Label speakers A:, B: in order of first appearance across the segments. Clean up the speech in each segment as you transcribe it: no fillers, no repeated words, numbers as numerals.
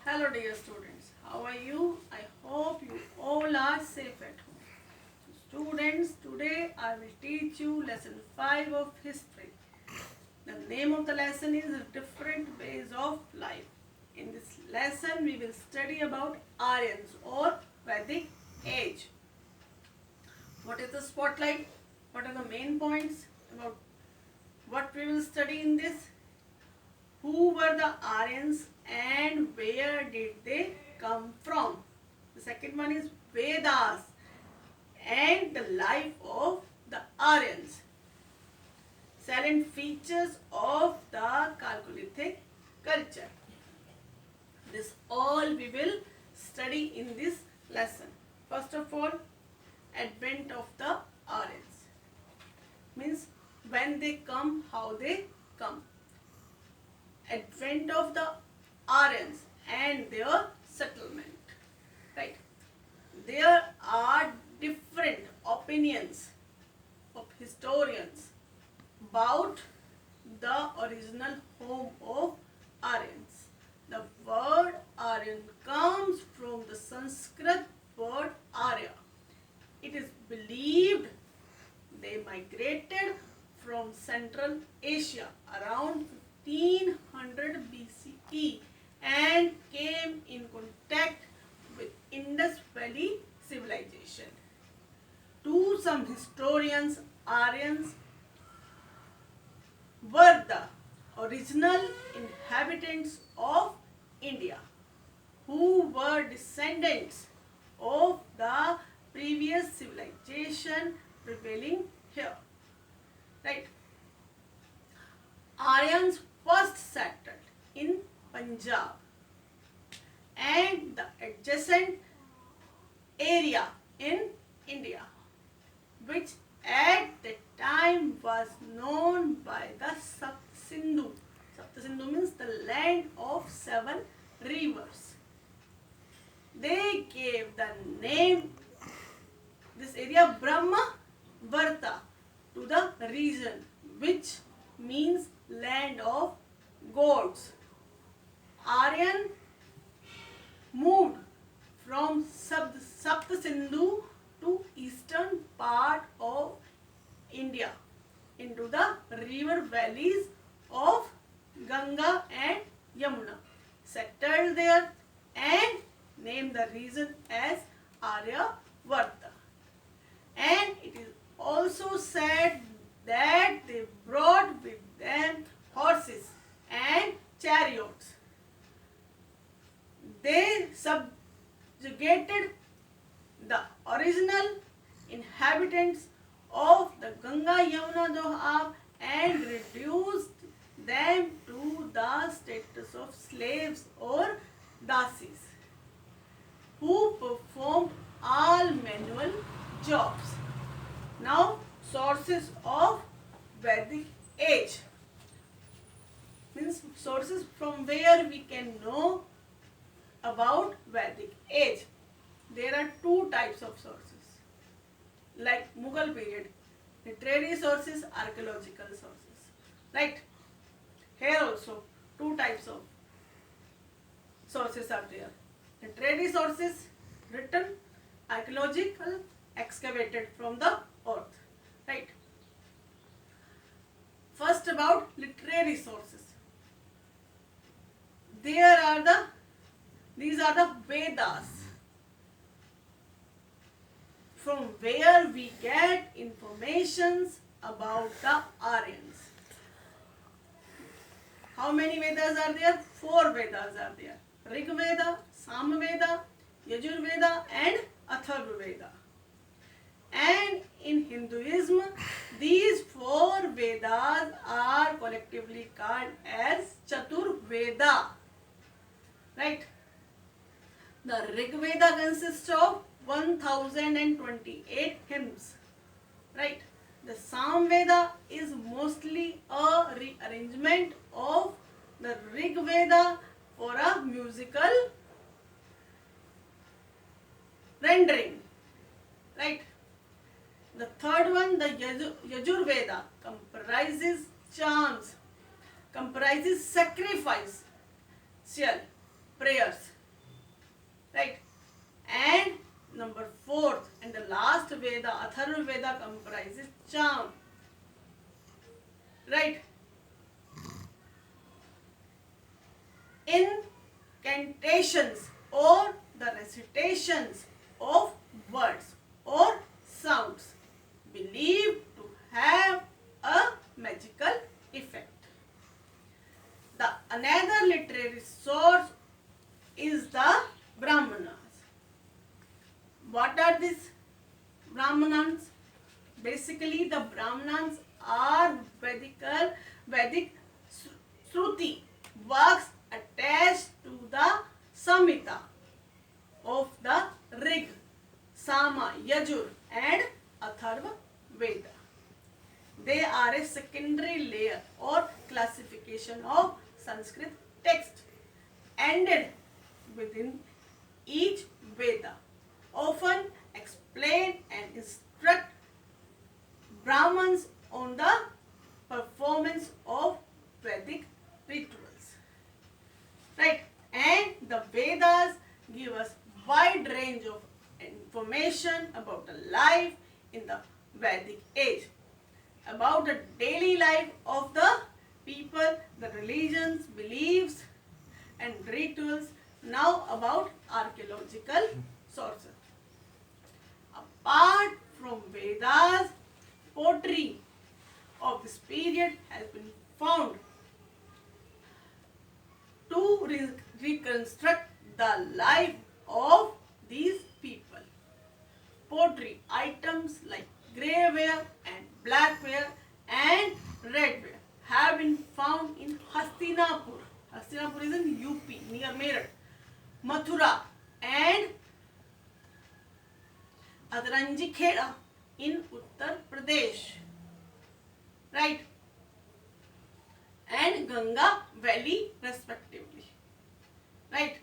A: Hello dear students, how are you? I hope you all are safe at home. Students, today I will teach you lesson 5 of history. The name of the lesson is Different Ways of Life. In this lesson we will study about Aryans or Vedic age. What is the spotlight? What are the main points about what we will study in this? Who were the Aryans and where did they come from? The second one is Vedas and the life of the Aryans. Salient features of the Chalcolithic culture. This all we will study in this lesson. First of all, advent of the Aryans. Means when they come, how they come. Advent of the Aryans and their settlement. Right. There are different opinions of historians about the original home of Aryans. The word Aryan comes from the Sanskrit word Arya. It is believed they migrated from Central Asia around 1500 BCE and came in contact with Indus Valley civilization. To some historians, Aryans were the original inhabitants of India who were descendants of the previous civilization prevailing here. Right? Aryans first settled in Punjab and the adjacent area in India, which at the time was known by the Saptasindhu. Saptasindhu means the land of 7 rivers. They gave the name, this area, Brahmavarta, to the region, which means land of gods. Aryan moved from Saptasindhu to eastern part of India into the river valleys of Ganga and Yamuna, settled there and named the region as Aryavarta. And it is also said that they brought with them horses and chariots. They subjugated the original inhabitants of the Ganga Yamuna Doab and reduced them to the status of slaves or dasis, who performed all manual jobs. Now, sources of Vedic age. Means sources from where we can know about Vedic age. There are 2 types of sources, like Mughal period, literary sources, archaeological sources. Right? Here also 2 types of sources are there. Literary sources, written, archaeological, excavated from the earth. Right? First about literary sources. These are the Vedas, from where we get informations about the Aryans. How many Vedas are there? 4 Vedas are there. Rig Veda, Sam Veda, Yajur Veda and Atharva Veda. And in Hinduism, these 4 Vedas are collectively called as Chatur Veda. Right? The Rig Veda consists of 1028 hymns. Right? The Sam Veda is mostly a rearrangement of the Rig Veda for a musical rendering. Right? The third one, the Yajur Veda, comprises chants, comprises sacrifice, prayers, Veda, Atharva Veda comprises charm. Right? Incantations or the recitations of words or sounds believed to have a magical effect. The another literary source is the Brahmanas. What are these Brahmanas? Basically, the Brahmanas are Vedic Shruti works attached to the Samhita of the Rig, Sama, Yajur and Atharva Veda. They are a secondary layer or classification of Sanskrit text ended within each Veda, often explain and instruct Brahmins on the performance of Vedic rituals. Right? And the Vedas give us wide range of information about the life in the Vedic age, about the daily life of the people, the religions, beliefs and rituals. Now about archaeological sources. Apart from Vedas, pottery of this period has been found to reconstruct the life of these people. Pottery items like grey ware and black ware and red ware have been found in Hastinapur. Hastinapur is in UP near Meerut, Mathura and Adranji Kheda in Uttar Pradesh. Right? And Ganga Valley respectively. Right?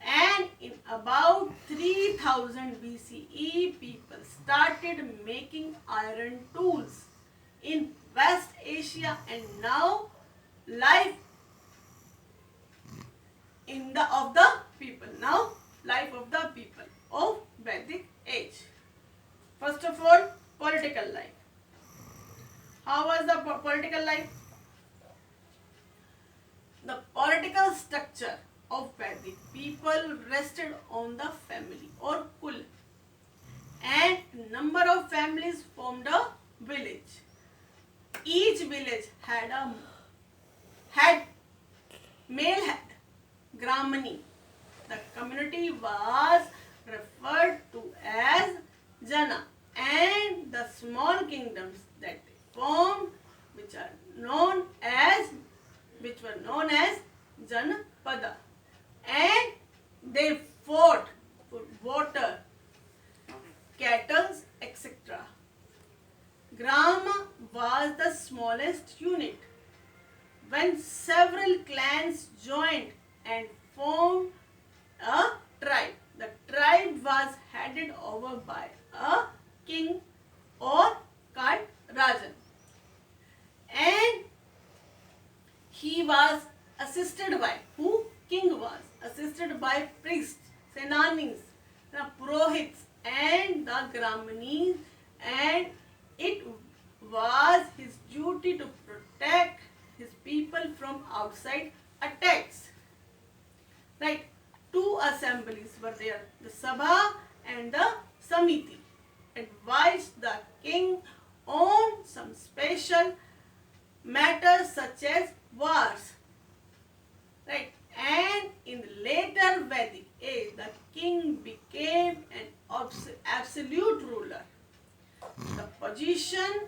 A: And in about 3000 BCE, people started making iron tools in West Asia, and now life of the people. Now life of the people of Vedic age. First of all, political life. How was the political life? The political structure of Vedic people rested on the family or kul, and number of families formed a village. Each village had male head, Gramani. The community was referred to as Jana, and the small kingdoms that they formed, which were known as Janapada, and they fought for water, cattle, etc. Grama was the smallest unit. When several clans joined and formed a tribe, the tribe was headed over by a king or called Rajan, and he was assisted by king was assisted by priests, senanis, the purohits and the Gramanis, and it was his duty to protect his people from outside attacks. Right? Two assemblies were there, the Sabha and the Samiti, advised the king on some special matters such as wars. Right? And in the later Vedic age, the king became an absolute ruler. The position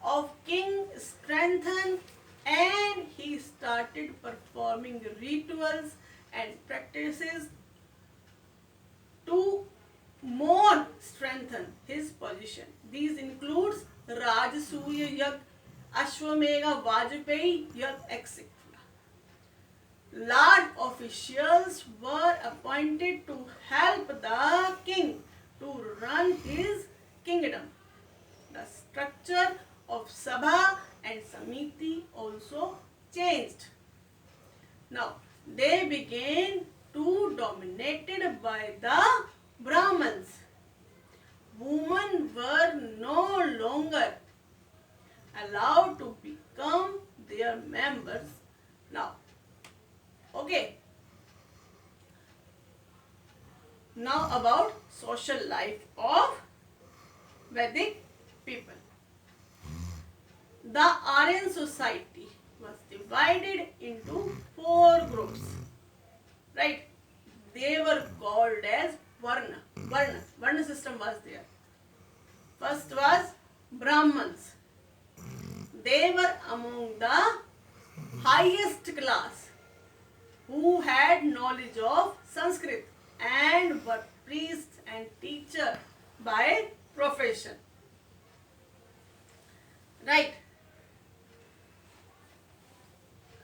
A: of king strengthened, and he started performing rituals and practices to more strengthen his position. These includes Rajasuya Yag, Ashwamedha, Vajpayee Yag, etc. Large officials were appointed to help the king to run his kingdom. The structure of Sabha and Samiti also changed. Now, they began to be dominated by the Brahmins, women were no longer allowed to become their members now. Okay. Now about social life of Vedic people. The Aryan society was divided into 4 groups. Right? They were called as Varna. Varna system was there. First was Brahmins. They were among the highest class who had knowledge of Sanskrit and were priests and teachers by profession. Right.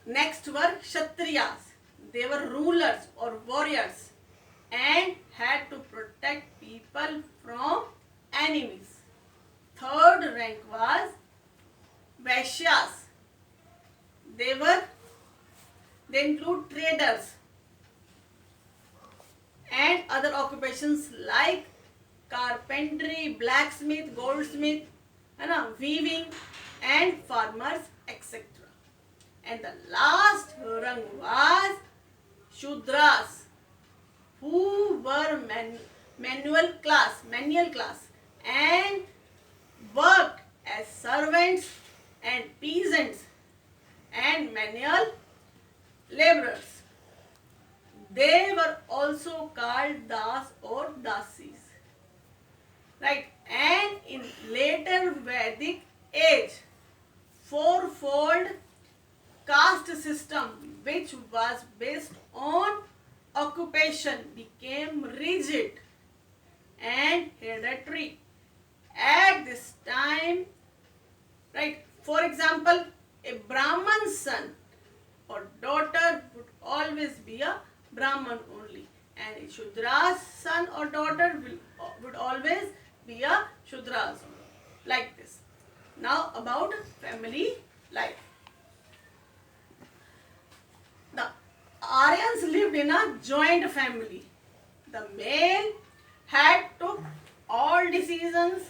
A: Next were Kshatriyas. They were rulers or warriors and had to protect people from enemies. Third rank was Vaishyas. They include traders and other occupations like carpentry, blacksmith, goldsmith, weaving and farmers, etc. And the last rung was Shudras, who were manual class and worked as servants and peasants and manual laborers. They were also called Das or Dasis. Right? And in later Vedic age, fourfold caste system, which was based on occupation, became rigid and hereditary at this time. Right? For example, a Brahman's son or daughter would always be a Brahman only, and a Shudra's son or daughter would always be a Shudras only, like this. Now about family life. The Aryans lived in a joint family. The male had took all decisions,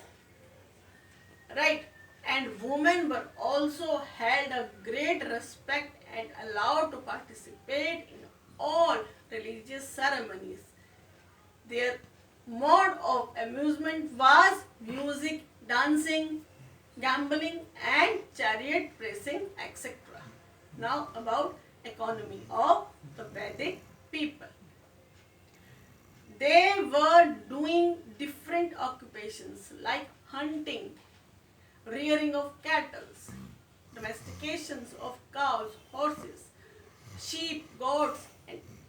A: right? And women were also held a great respect and allowed to participate in all religious ceremonies. Their mode of amusement was music, dancing, gambling and chariot racing, etc. Now about economy of the Vedic people. They were doing different occupations like hunting, rearing of cattle, domestications of cows, horses, sheep, goats,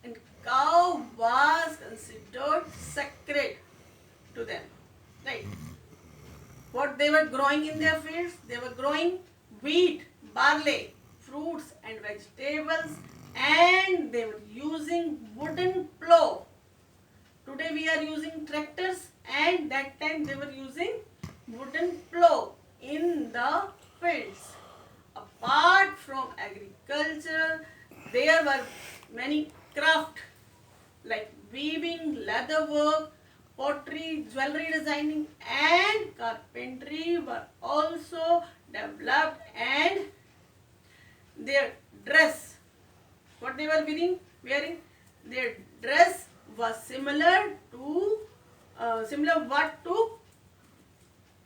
A: and cow was considered sacred to them. Right? What they were growing in their fields? They were growing wheat, barley, fruits and vegetables, and they were using wooden plow. Today we are using tractors, and that time they were using wooden plow in the fields. Apart from agriculture, there were many crafts like weaving, leather work, pottery, jewelry designing and carpentry were also developed, and their dress, what they were wearing, their dress was similar what to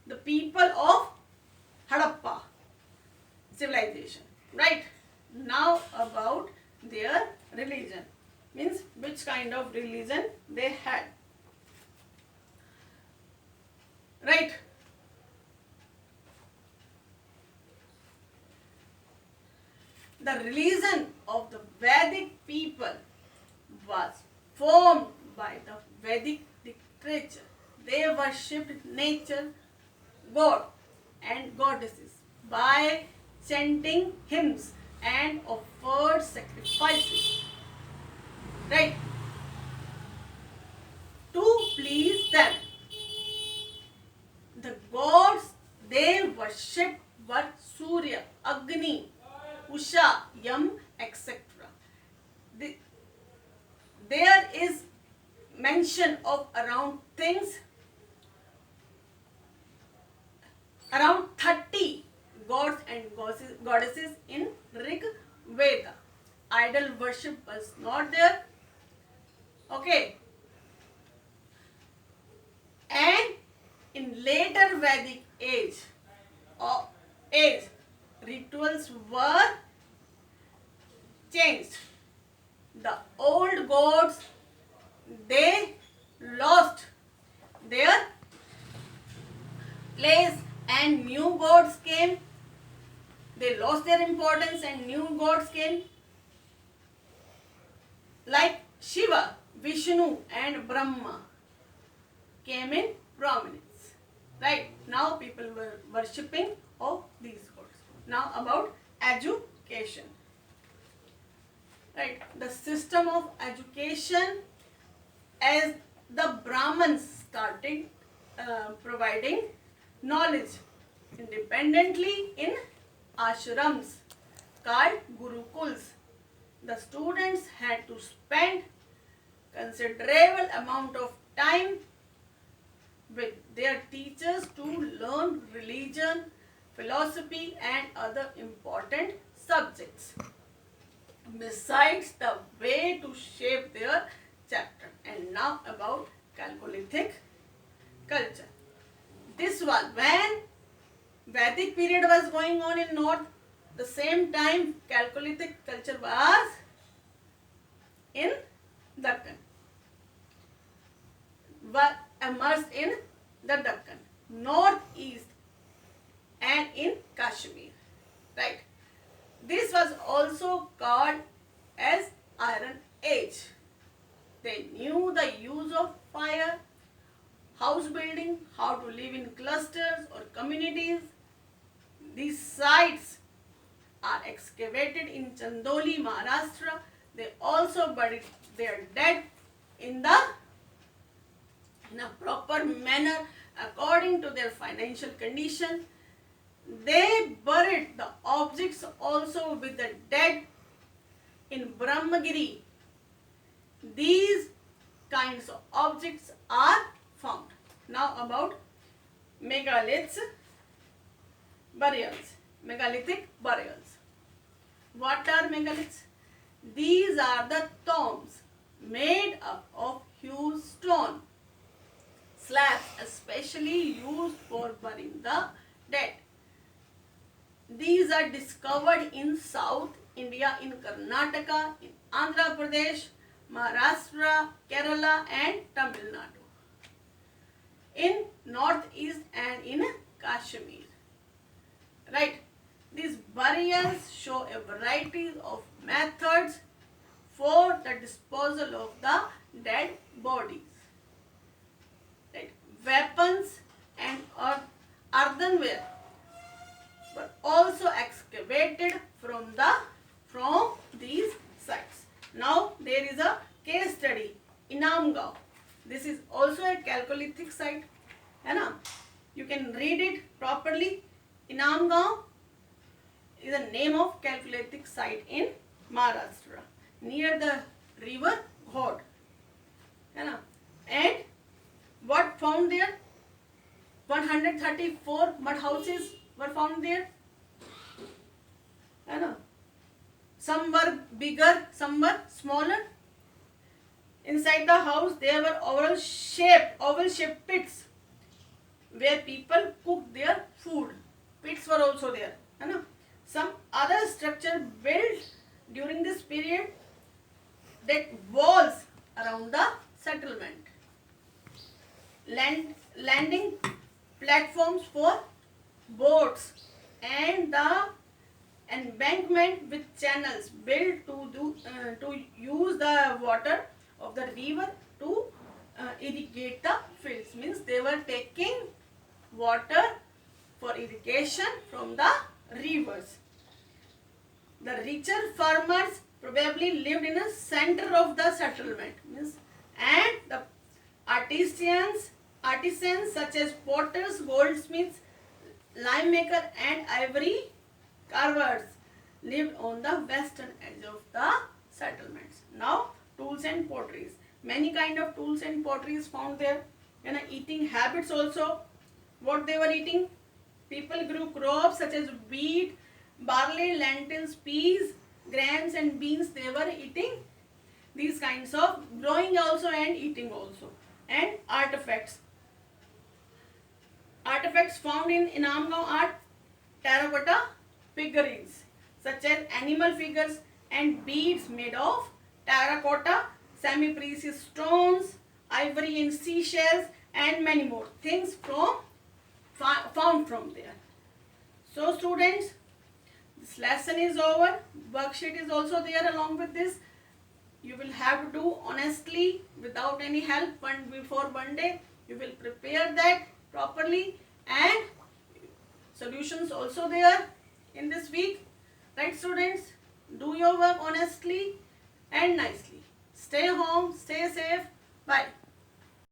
A: the people of Harappa civilization. Right? Now about their religion, means which kind of religion they had. Right? The religion of the Vedic people was formed by the Vedic literature. They worshipped nature, God and goddesses by chanting hymns and offered sacrifices. Right? To please them. The gods they worshipped were Surya, Agni, Usha, Yam, etc. There is mention of around things around 30 gods and goddesses in Rig Veda. Idol worship was not there. Okay. And in later Vedic age, rituals were changed. The old gods, they lost their place and new gods came. They lost their importance and new gods came. Like Shiva, Vishnu and Brahma came in prominence. Right? Now people were worshipping of these gods. Now about education. Right? The system of education, as the Brahmins started providing knowledge independently in ashrams called gurukuls. The students had to spend considerable amount of time with their teachers to learn religion, philosophy and other important subjects, besides the way to shape their chapter. And now about Chalcolithic culture. This was when Vedic period was going on in north. The same time Chalcolithic culture was in Deccan, was immersed in the Deccan, northeast and in Kashmir. Right. This was also called as Iron Age. They knew the use of fire, house building, how to live in clusters or communities. These sites are excavated in Chandoli, Maharashtra. They also buried their dead in a proper manner according to their financial condition. They buried the objects also with the dead in Brahmagiri. These kinds of objects are found. Now about megaliths burials, megalithic burials. What are megaliths? These are the tombs made up of huge stone slabs, especially used for burying the dead. These are discovered in South India, in Karnataka, in Andhra Pradesh, Maharashtra, Kerala and Tamil Nadu, in Northeast and in Kashmir. Right? These burials show a variety of methods for the disposal of the dead bodies. Right? Weapons and earthenware were also excavated from these sites. Now there is a case study, Inamgaon. This is also a Chalcolithic site. You can read it properly. Inamgaon is the name of Chalcolithic site in Maharashtra, near the river Ghaut. And what found there? 134 mud houses were found there. Some were bigger, some were smaller. Inside the house there were oval shaped pits where people cooked their food. Pits were also there. Some other structure built during this period, that walls around the settlement, landing platforms for boats, and the embankment with channels built to use the water of the river to irrigate the fields. Means they were taking water for irrigation from the rivers. The richer farmers probably lived in the center of the settlement. And the artisans such as potters, goldsmiths, lime maker and ivory carvers lived on the western edge of the settlements. Now tools and potteries. Many kind of tools and potteries found there. Eating habits also. What they were eating? People grew crops such as wheat, barley, lentils, peas, grams and beans. They were eating these kinds of growing also and eating also. And artifacts. Artifacts found in Inamgaon are terracotta figurines such as animal figures and beads made of terracotta, semi-precious stones, ivory and seashells and many more things found from there. So students, this lesson is over. Worksheet is also there along with this. You will have to do honestly without any help before one day. You will prepare that properly and solutions also there in this week. Right students? Do your work honestly and nicely. Stay home, stay